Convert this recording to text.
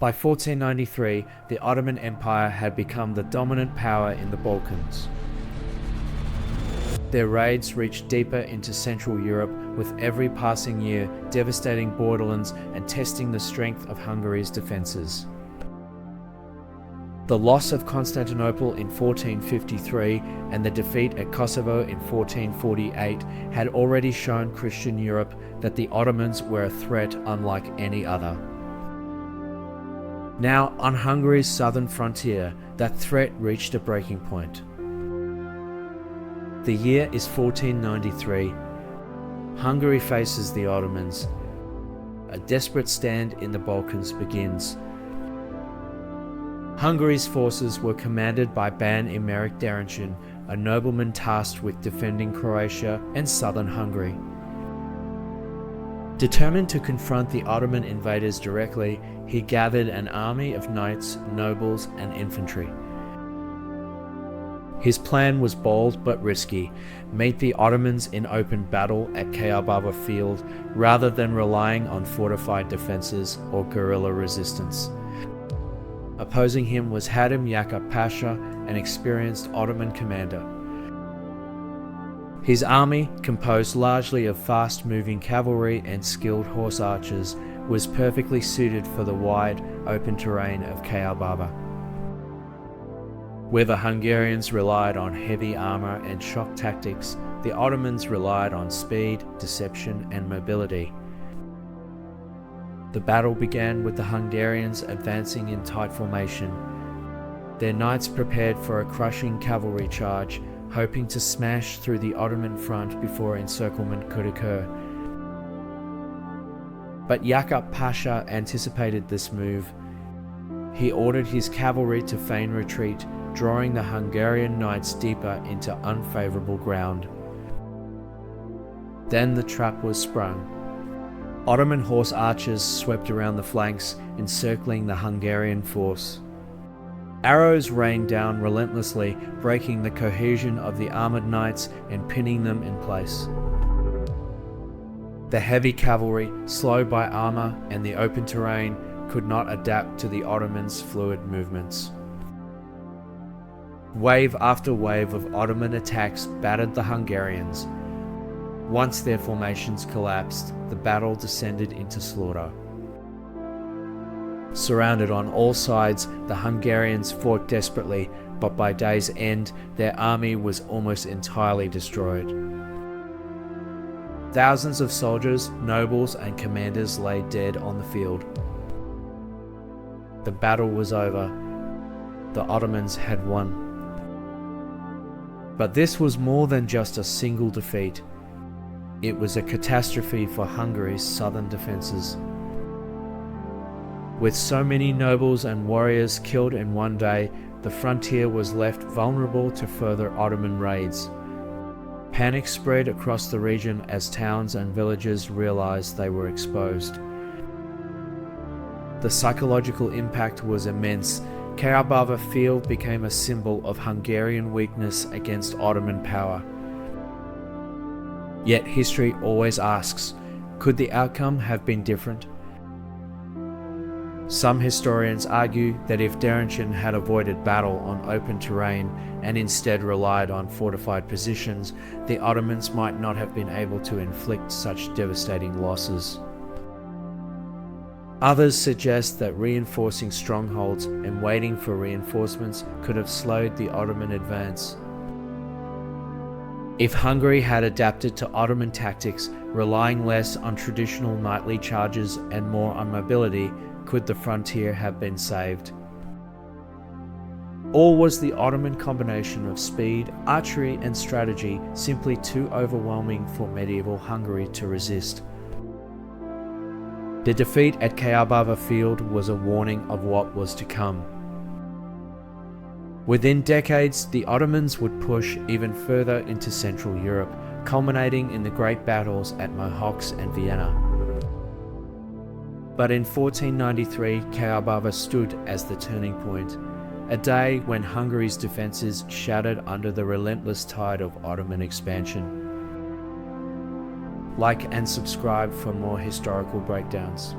By 1493, the Ottoman Empire had become the dominant power in the Balkans. Their raids reached deeper into Central Europe, with every passing year devastating borderlands and testing the strength of Hungary's defences. The loss of Constantinople in 1453 and the defeat at Kosovo in 1448 had already shown Christian Europe that the Ottomans were a threat unlike any other. Now, on Hungary's southern frontier, that threat reached a breaking point. The year is 1493. Hungary faces the Ottomans. A desperate stand in the Balkans begins. Hungary's forces were commanded by Ban Imrek Derencsén, a nobleman tasked with defending Croatia and southern Hungary. Determined to confront the Ottoman invaders directly, he gathered an army of knights, nobles, and infantry. His plan was bold but risky: meet the Ottomans in open battle at Kayababa Field rather than relying on fortified defences or guerrilla resistance. Opposing him was Hatem Yakub Pasha, an experienced Ottoman commander. His army, composed largely of fast-moving cavalry and skilled horse archers, was perfectly suited for the wide, open terrain of Kayababa. Where the Hungarians relied on heavy armour and shock tactics, the Ottomans relied on speed, deception, and mobility. The battle began with the Hungarians advancing in tight formation. Their knights prepared for a crushing cavalry charge, hoping to smash through the Ottoman front before encirclement could occur. But Yakub Pasha anticipated this move. He ordered his cavalry to feign retreat, drawing the Hungarian knights deeper into unfavourable ground. Then the trap was sprung. Ottoman horse archers swept around the flanks, encircling the Hungarian force. Arrows rained down relentlessly, breaking the cohesion of the armoured knights and pinning them in place. The heavy cavalry, slow by armour and the open terrain, could not adapt to the Ottomans' fluid movements. Wave after wave of Ottoman attacks battered the Hungarians. Once their formations collapsed, the battle descended into slaughter. Surrounded on all sides, the Hungarians fought desperately, but by day's end, their army was almost entirely destroyed. Thousands of soldiers, nobles, and commanders lay dead on the field. The battle was over. The Ottomans had won. But this was more than just a single defeat. It was a catastrophe for Hungary's southern defences. With so many nobles and warriors killed in one day, the frontier was left vulnerable to further Ottoman raids. Panic spread across the region as towns and villages realised they were exposed. The psychological impact was immense. Kayababa Field became a symbol of Hungarian weakness against Ottoman power. Yet history always asks, could the outcome have been different? Some historians argue that if Derencsén had avoided battle on open terrain and instead relied on fortified positions, the Ottomans might not have been able to inflict such devastating losses. Others suggest that reinforcing strongholds and waiting for reinforcements could have slowed the Ottoman advance. If Hungary had adapted to Ottoman tactics, relying less on traditional knightly charges and more on mobility, could the frontier have been saved? Or was the Ottoman combination of speed, archery, and strategy simply too overwhelming for medieval Hungary to resist? The defeat at Kayababa Field was a warning of what was to come. Within decades, the Ottomans would push even further into Central Europe, culminating in the great battles at Mohács and Vienna. But in 1493, Kayababa stood as the turning point, a day when Hungary's defences shattered under the relentless tide of Ottoman expansion. Like and subscribe for more historical breakdowns.